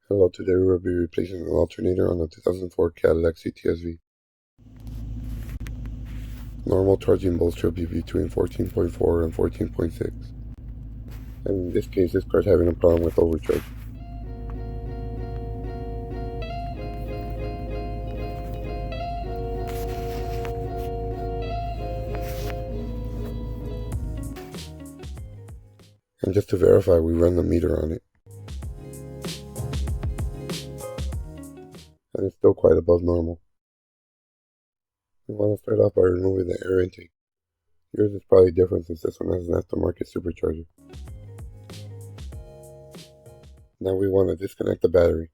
Hello, today we will be replacing an alternator on the 2004 Cadillac CTS-V. Normal charging volts should be between 14.4 and 14.6. And in this case, this car is having a problem with overcharging. And just to verify, we run the meter on it. And it's still quite above normal. We want to start off by removing the air intake. Yours is probably different since this one has an aftermarket supercharger. Now we want to disconnect the battery.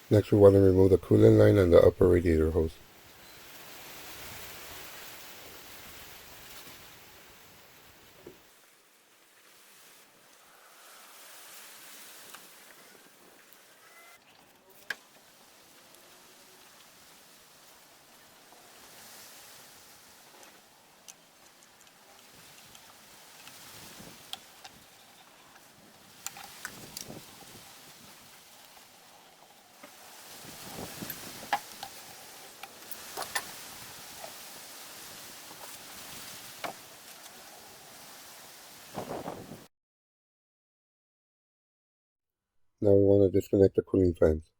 Next we want to remove the coolant line and the upper radiator hose. Now we want to disconnect the cooling fans.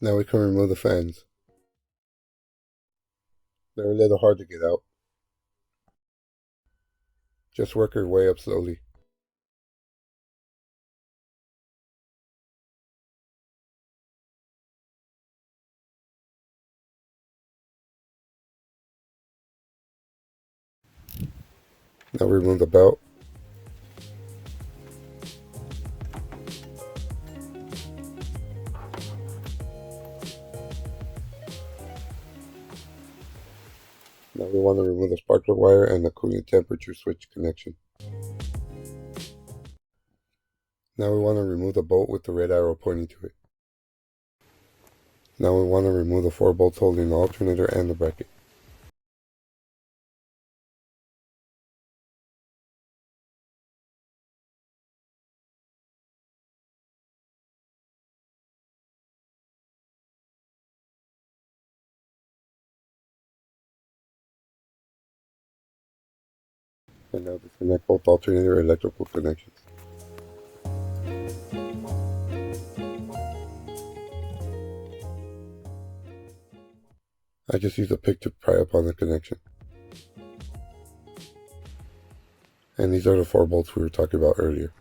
Now we can remove the fans. They're a little hard to get out. Just work your way up slowly. Now remove the belt. Now we want to remove the sparkler wire and the cooling temperature switch connection. Now we want to remove the bolt with the red arrow pointing to it. Now we want to remove the 4 bolts holding the alternator and the bracket. And now disconnect both alternator electrical connections. I just used a pick to pry up on the connection. And these are the 4 bolts we were talking about earlier.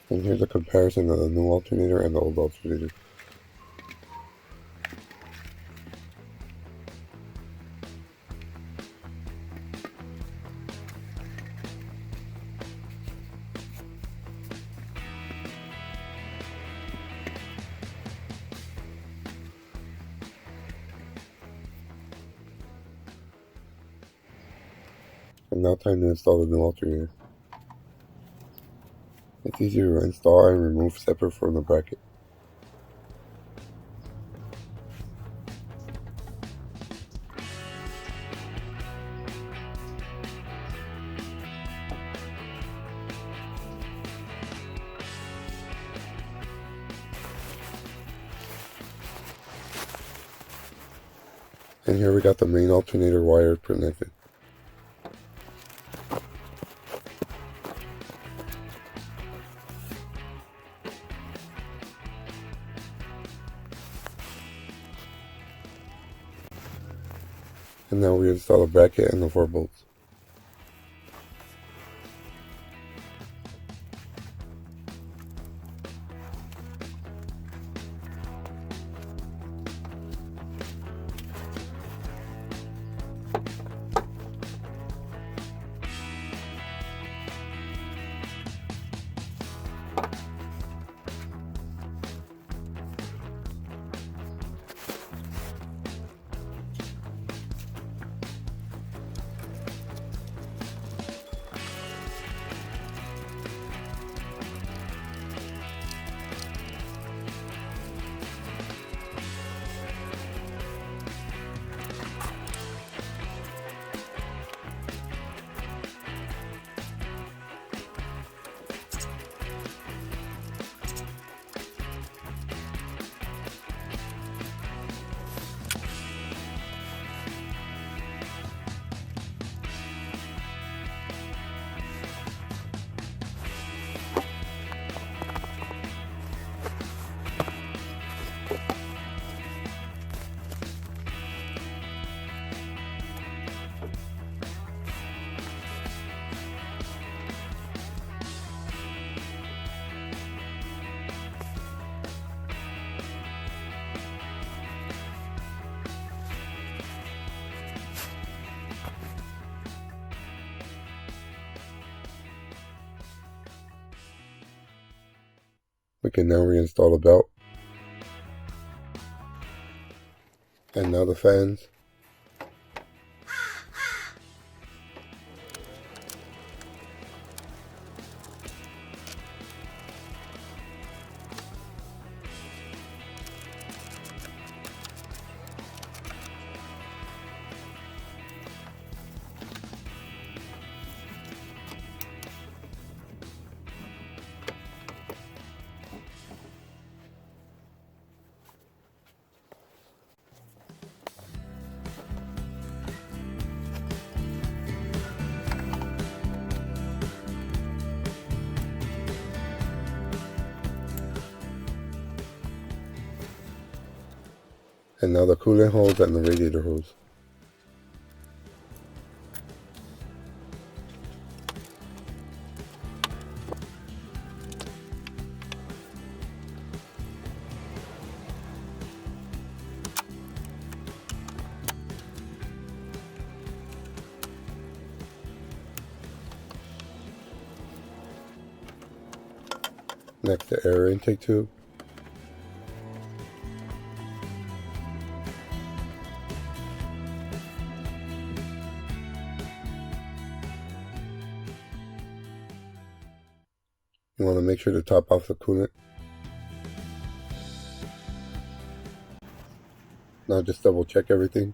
And here's a comparison of the new alternator and the old alternator. And now time to install the new alternator. It's easier to install and remove separate from the bracket. And here we got the main alternator wire connected. And now we install the bracket and the 4 bolts. We can now reinstall the belt. And now the fans. And now the coolant hose and the radiator hose. Next, the air intake tube. You want to make sure to top off the coolant. Now just double check everything.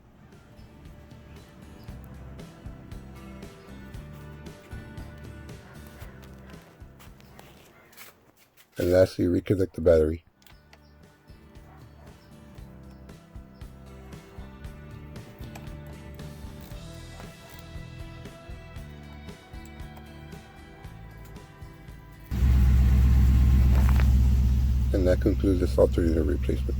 And lastly, reconnect the battery. And that concludes this alternator replacement.